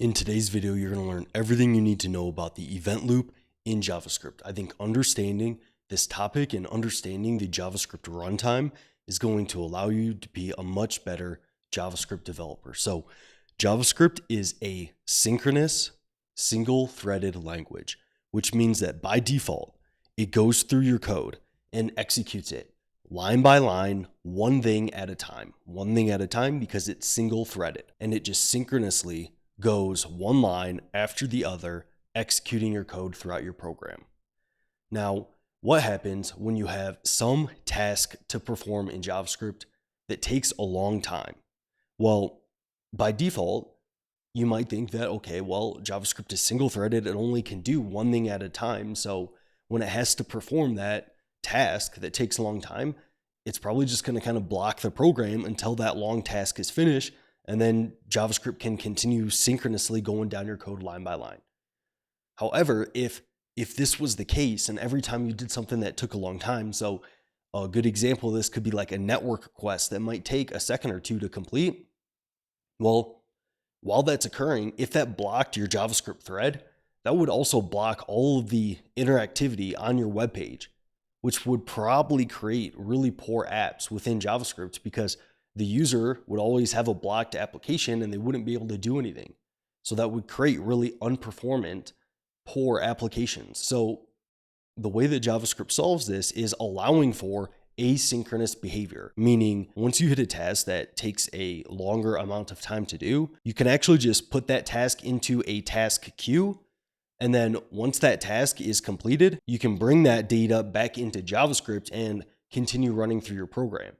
In today's video, you're going to learn everything you need to know about the event loop in JavaScript. I think understanding this topic and understanding the JavaScript runtime is going to allow you to be a much better JavaScript developer. So JavaScript is a synchronous, single-threaded language, which means that by default, it goes through your code and executes it line by line, one thing at a time because it's single-threaded, and it just synchronously goes one line after the other, executing your code throughout your program. Now, what happens when you have some task to perform in JavaScript that takes a long time? Well, by default, you might think that, okay, well, JavaScript is single-threaded, it only can do one thing at a time, so when it has to perform that task that takes a long time, it's probably just going to kind of block the program until that long task is finished, and then JavaScript can continue synchronously going down your code line by line. However, if this was the case and every time you did something that took a long time, so a good example of this could be like a network request that might take a second or two to complete. Well, while that's occurring, if that blocked your JavaScript thread, that would also block all of the interactivity on your web page, which would probably create really poor apps within JavaScript because the user would always have a blocked application and they wouldn't be able to do anything. So that would create really unperformant, poor applications. So the way that JavaScript solves this is allowing for asynchronous behavior, meaning once you hit a task that takes a longer amount of time to do, you can actually just put that task into a task queue. And then once that task is completed, you can bring that data back into JavaScript and continue running through your program.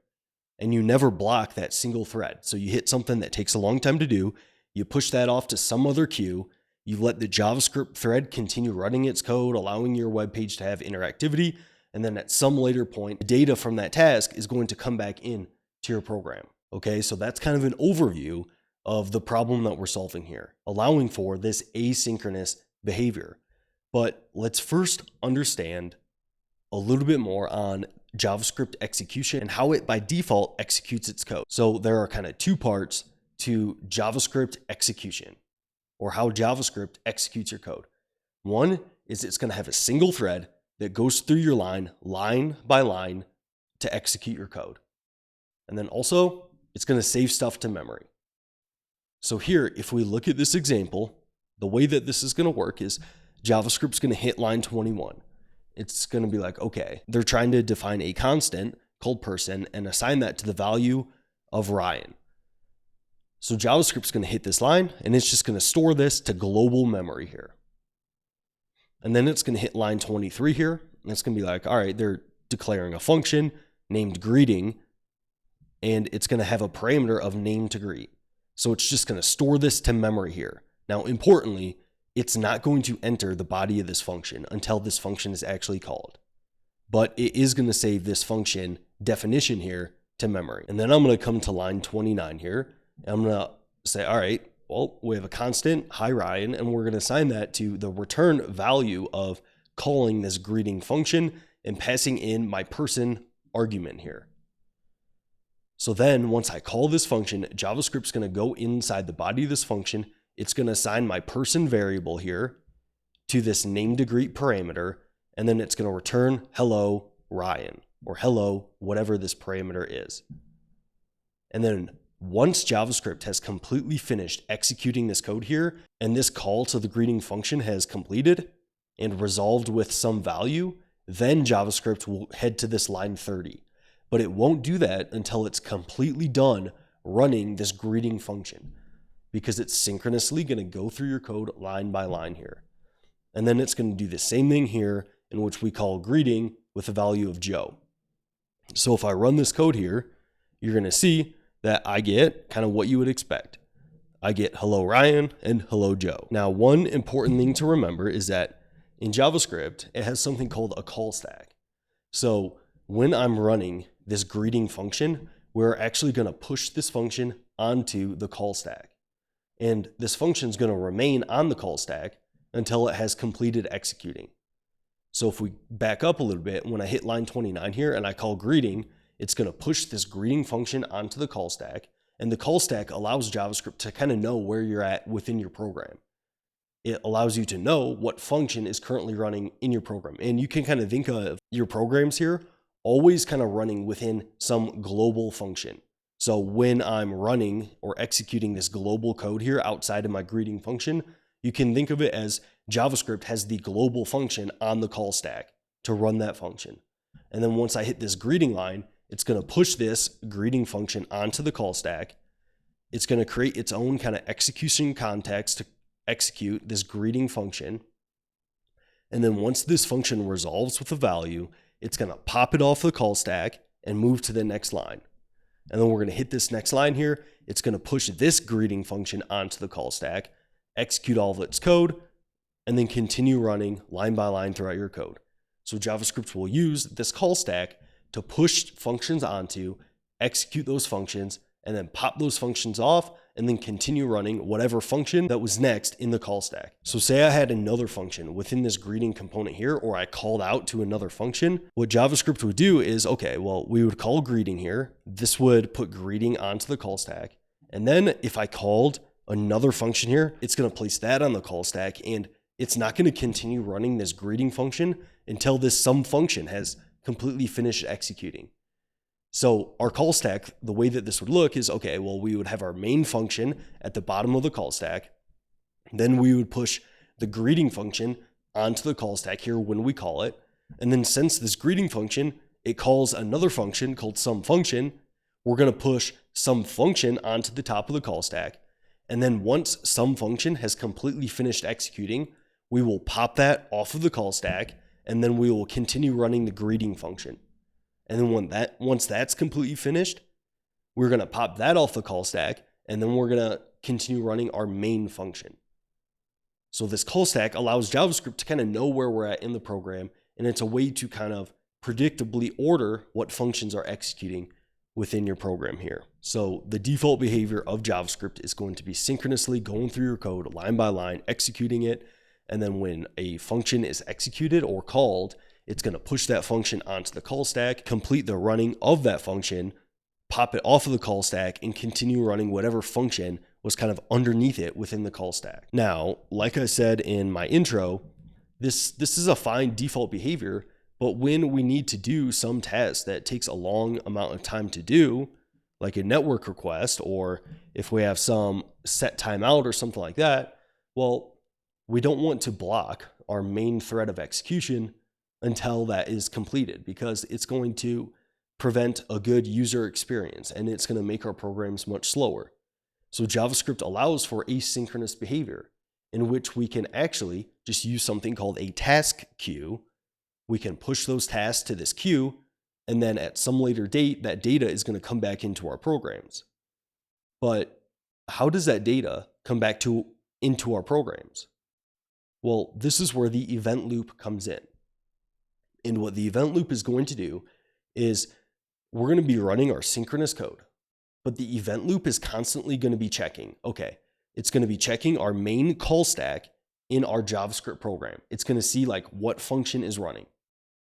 And you never block that single thread. So you hit something that takes a long time to do, you push that off to some other queue, you let the JavaScript thread continue running its code, allowing your web page to have interactivity, and then at some later point, the data from that task is going to come back in to your program. Okay, so that's kind of an overview of the problem that we're solving here, allowing for this asynchronous behavior. But let's first understand a little bit more on JavaScript execution and how it by default executes its code. So there are kind of two parts to JavaScript execution, or how JavaScript executes your code. One is it's going to have a single thread that goes through your line by line to execute your code. And then also it's going to save stuff to memory. So here, if we look at this example, the way that this is going to work is JavaScript's going to hit line 21. It's going to be like, okay, they're trying to define a constant called person and assign that to the value of Ryan. So JavaScript's going to hit this line and it's just going to store this to global memory here. And then it's going to hit line 23 here. And it's going to be like, all right, they're declaring a function named greeting, and it's going to have a parameter of name to greet. So it's just going to store this to memory here. Now, importantly, it's not going to enter the body of this function until this function is actually called. But it is going to save this function definition here to memory. And then I'm going to come to line 29 here. And I'm going to say, all right, well, we have a constant, hi Ryan, and we're going to assign that to the return value of calling this greeting function and passing in my person argument here. So then once I call this function, JavaScript's going to go inside the body of this function. It's going to assign my person variable here to this name to greet parameter, and then it's going to return hello Ryan, or hello whatever this parameter is. And then once JavaScript has completely finished executing this code here, and this call to the greeting function has completed and resolved with some value, then JavaScript will head to this line 30. But it won't do that until it's completely done running this greeting function, because it's synchronously going to go through your code line by line here. And then it's going to do the same thing here, in which we call greeting with a value of Joe. So if I run this code here, you're going to see that I get kind of what you would expect. I get hello Ryan and hello Joe. Now, one important thing to remember is that in JavaScript, it has something called a call stack. So when I'm running this greeting function, we're actually going to push this function onto the call stack. And this function is going to remain on the call stack until it has completed executing. So if we back up a little bit, when I hit line 29 here and I call greeting, it's going to push this greeting function onto the call stack. And the call stack allows JavaScript to kind of know where you're at within your program. It allows you to know what function is currently running in your program. And you can kind of think of your programs here always kind of running within some global function. So when I'm running or executing this global code here outside of my greeting function, you can think of it as JavaScript has the global function on the call stack to run that function. And then once I hit this greeting line, it's going to push this greeting function onto the call stack. It's going to create its own kind of execution context to execute this greeting function. And then once this function resolves with a value, it's going to pop it off the call stack and move to the next line. And then we're going to hit this next line here. It's going to push this greeting function onto the call stack, execute all of its code, and then continue running line by line throughout your code. So JavaScript will use this call stack to push functions onto, execute those functions, and then pop those functions off, and then continue running whatever function that was next in the call stack. So say I had another function within this greeting component here, or I called out to another function. What JavaScript would do is, okay, well, we would call greeting here. This would put greeting onto the call stack. And then if I called another function here, it's going to place that on the call stack, and it's not going to continue running this greeting function until this some function has completely finished executing. So our call stack, the way that this would look is, okay, well, we would have our main function at the bottom of the call stack. Then we would push the greeting function onto the call stack here when we call it. And then since this greeting function, it calls another function called some function, we're going to push some function onto the top of the call stack. And then once some function has completely finished executing, we will pop that off of the call stack, and then we will continue running the greeting function. And then once that's completely finished, we're going to pop that off the call stack, and then we're going to continue running our main function. So this call stack allows JavaScript to kind of know where we're at in the program, and it's a way to kind of predictably order what functions are executing within your program here. So the default behavior of JavaScript is going to be synchronously going through your code line by line, executing it, and then when a function is executed or called, it's going to push that function onto the call stack, complete the running of that function, pop it off of the call stack, and continue running whatever function was kind of underneath it within the call stack. Now, like I said in my intro, this is a fine default behavior, but when we need to do some task that takes a long amount of time to do, like a network request, or if we have some set timeout or something like that, well, we don't want to block our main thread of execution until that is completed, because it's going to prevent a good user experience and it's going to make our programs much slower. So JavaScript allows for asynchronous behavior in which we can actually just use something called a task queue. We can push those tasks to this queue, and then at some later date, that data is going to come back into our programs. But how does that data come back into our programs? Well, this is where the event loop comes in. And what the event loop is going to do is we're going to be running our synchronous code, but the event loop is constantly going to be checking. Okay, it's going to be checking our main call stack in our JavaScript program. It's going to see like what function is running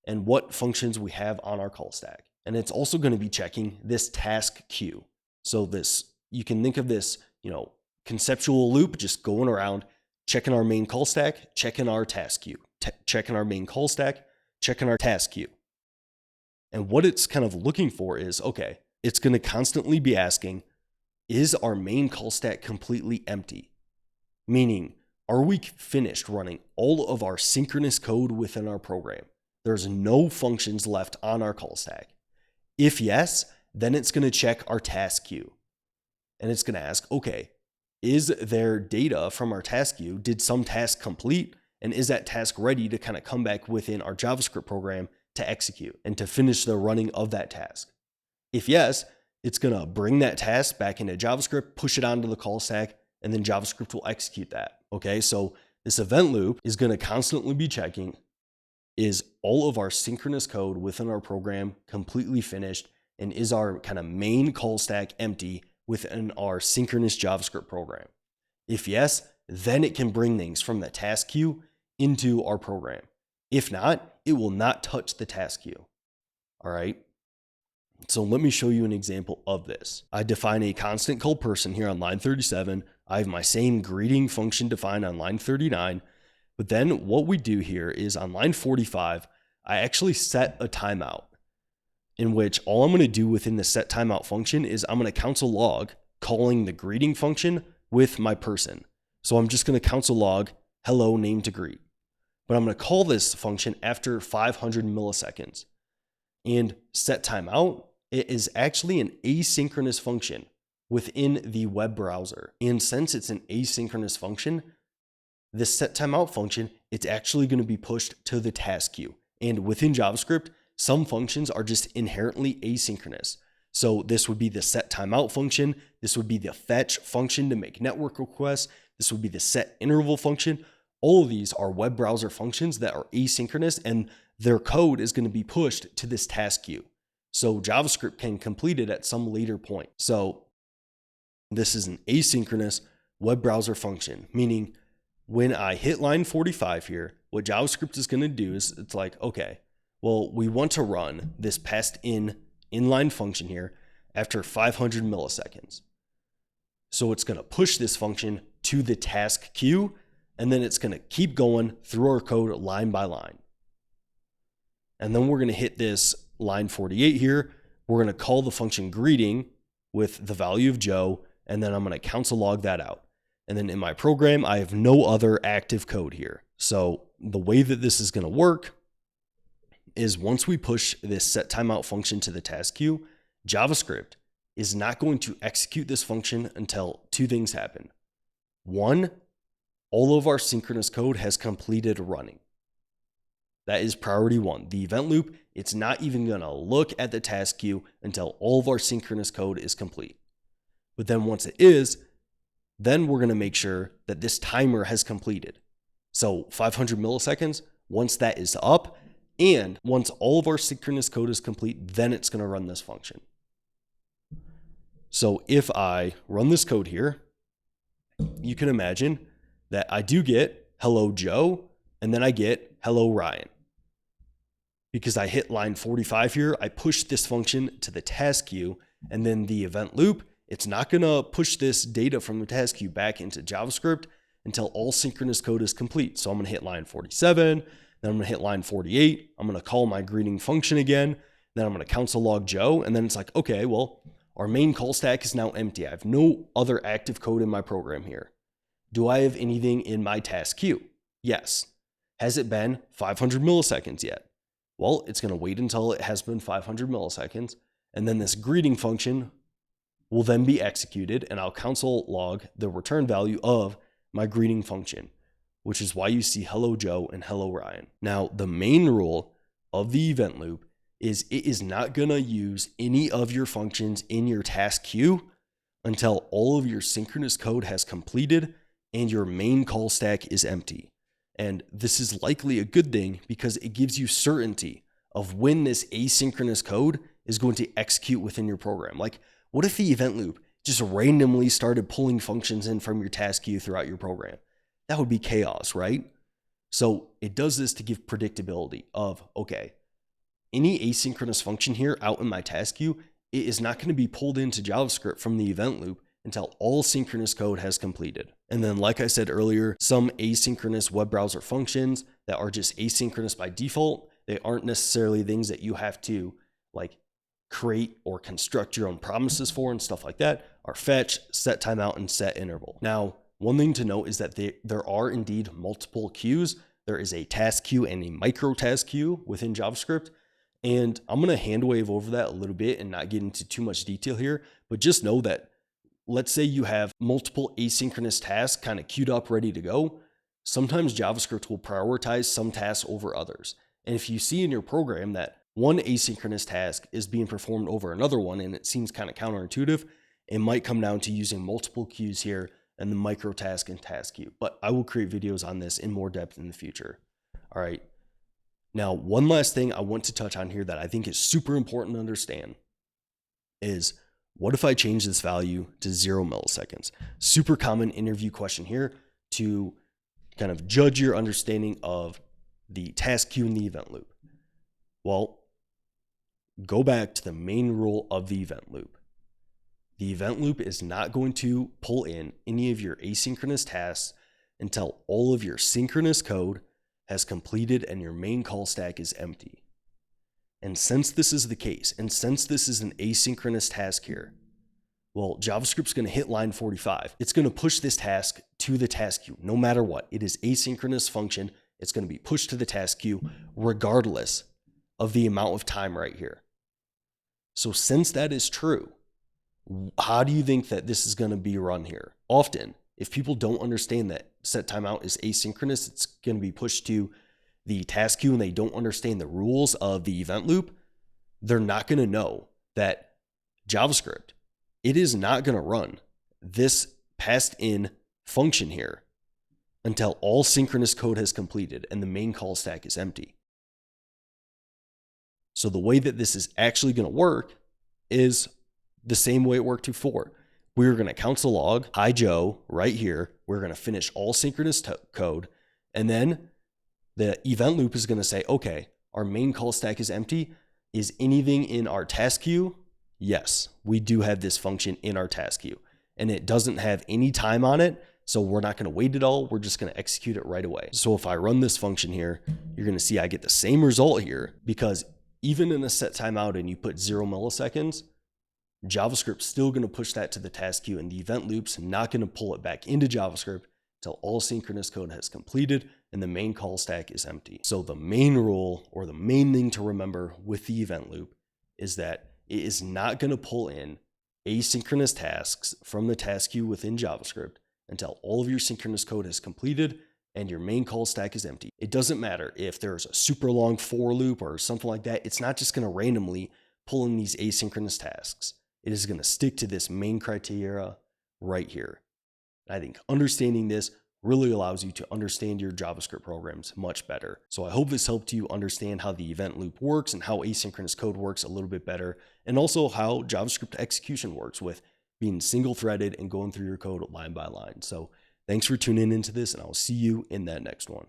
and what functions we have on our call stack. And it's also going to be checking this task queue. So you can think of this, conceptual loop just going around, checking our main call stack, checking our task queue, checking our main call stack, checking our task queue. And what it's kind of looking for is, okay, it's going to constantly be asking, is our main call stack completely empty? Meaning, are we finished running all of our synchronous code within our program? There's no functions left on our call stack. If yes, then it's going to check our task queue. And it's going to ask, okay, is there data from our task queue? Did some task complete? And is that task ready to kind of come back within our JavaScript program to execute and to finish the running of that task? If yes, it's going to bring that task back into JavaScript, push it onto the call stack, and then JavaScript will execute that. Okay, so this event loop is going to constantly be checking, is all of our synchronous code within our program completely finished, and is our kind of main call stack empty within our synchronous JavaScript program? If yes, then it can bring things from the task queue into our program. If not, it will not touch the task queue. All right. So let me show you an example of this. I define a constant called person here on line 37. I have my same greeting function defined on line 39. But then what we do here is on line 45, I actually set a timeout in which all I'm going to do within the set timeout function is I'm going to console log calling the greeting function with my person. So I'm just going to console log hello name to greet. But I'm going to call this function after 500 milliseconds. And set timeout, it is actually an asynchronous function within the web browser. And since it's an asynchronous function, this set timeout function, it's actually going to be pushed to the task queue. And within JavaScript, some functions are just inherently asynchronous. So this would be the set timeout function. This would be the fetch function to make network requests. This would be the set interval function. All of these are web browser functions that are asynchronous, and their code is going to be pushed to this task queue. So JavaScript can complete it at some later point. So this is an asynchronous web browser function, meaning when I hit line 45 here, what JavaScript is going to do is it's like, okay, well, we want to run this passed in inline function here after 500 milliseconds. So it's going to push this function to the task queue, and then it's going to keep going through our code line by line. And then we're going to hit this line 48 here. We're going to call the function greeting with the value of Joe, and then I'm going to console log that out. And then in my program, I have no other active code here. So the way that this is going to work is once we push this set timeout function to the task queue, JavaScript is not going to execute this function until two things happen. One, all of our synchronous code has completed running. That is priority one. The event loop, it's not even going to look at the task queue until all of our synchronous code is complete. But then once it is, then we're going to make sure that this timer has completed. So 500 milliseconds, once that is up, and once all of our synchronous code is complete, then it's going to run this function. So if I run this code here, you can imagine that I do get hello Joe, and then I get hello Ryan. Because I hit line 45 here, I push this function to the task queue, and then the event loop, it's not going to push this data from the task queue back into JavaScript until all synchronous code is complete. So I'm going to hit line 47, then I'm going to hit line 48. I'm going to call my greeting function again. Then I'm going to console log Joe. And then it's like, okay, well, our main call stack is now empty. I have no other active code in my program here. Do I have anything in my task queue? Yes. Has it been 500 milliseconds yet? Well, it's going to wait until it has been 500 milliseconds. And then this greeting function will then be executed, and I'll console log the return value of my greeting function, which is why you see hello Joe and hello Ryan. Now, the main rule of the event loop is it is not going to use any of your functions in your task queue until all of your synchronous code has completed and your main call stack is empty. And this is likely a good thing because it gives you certainty of when this asynchronous code is going to execute within your program. Like, what if the event loop just randomly started pulling functions in from your task queue throughout your program? That would be chaos, right? So it does this to give predictability of, okay, any asynchronous function here out in my task queue, it is not going to be pulled into JavaScript from the event loop until all synchronous code has completed. And then, like I said earlier, some asynchronous web browser functions that are just asynchronous by default, they aren't necessarily things that you have to like create or construct your own promises for and stuff like that, are fetch, set timeout, and set interval. Now, one thing to note is that there are indeed multiple queues. There is a task queue and a micro task queue within JavaScript. And I'm going to hand wave over that a little bit and not get into too much detail here, but just know that let's say you have multiple asynchronous tasks kind of queued up, ready to go. Sometimes JavaScript will prioritize some tasks over others. And if you see in your program that one asynchronous task is being performed over another one, and it seems kind of counterintuitive, it might come down to using multiple queues here and the micro task and task queue. But I will create videos on this in more depth in the future. All right. Now, one last thing I want to touch on here that I think is super important to understand is, what if I change this value to 0 milliseconds? Super common interview question here to kind of judge your understanding of the task queue and the event loop. Well, go back to the main rule of the event loop. The event loop is not going to pull in any of your asynchronous tasks until all of your synchronous code has completed and your main call stack is empty. And since this is the case, and since this is an asynchronous task here, well, JavaScript's going to hit line 45. It's going to push this task to the task queue no matter what. It is asynchronous function. It's going to be pushed to the task queue regardless of the amount of time right here. So since that is true, how do you think that this is going to be run here? Often, if people don't understand that set timeout is asynchronous, it's going to be pushed to the task queue and they don't understand the rules of the event loop, they're not going to know that JavaScript, it is not going to run this passed in function here until all synchronous code has completed and the main call stack is empty. So the way that this is actually going to work is the same way it worked before. We're going to count log, hi Joe, right here. We're going to finish all synchronous code. And then the event loop is going to say, okay, our main call stack is empty. Is anything in our task queue? Yes, we do have this function in our task queue. And it doesn't have any time on it. So we're not going to wait at all. We're just going to execute it right away. So if I run this function here, you're going to see I get the same result here, because even in a set timeout and you put 0 milliseconds, JavaScript's still going to push that to the task queue, and the event loop's not going to pull it back into JavaScript until all synchronous code has completed and the main call stack is empty. So the main rule, or the main thing to remember with the event loop, is that it is not going to pull in asynchronous tasks from the task queue within JavaScript until all of your synchronous code has completed and your main call stack is empty. It doesn't matter if there's a super long for loop or something like that. It's not just going to randomly pull in these asynchronous tasks. It is going to stick to this main criteria right here. I think understanding this really allows you to understand your JavaScript programs much better. So I hope this helped you understand how the event loop works and how asynchronous code works a little bit better, and also how JavaScript execution works with being single threaded and going through your code line by line. So thanks for tuning into this, and I'll see you in that next one.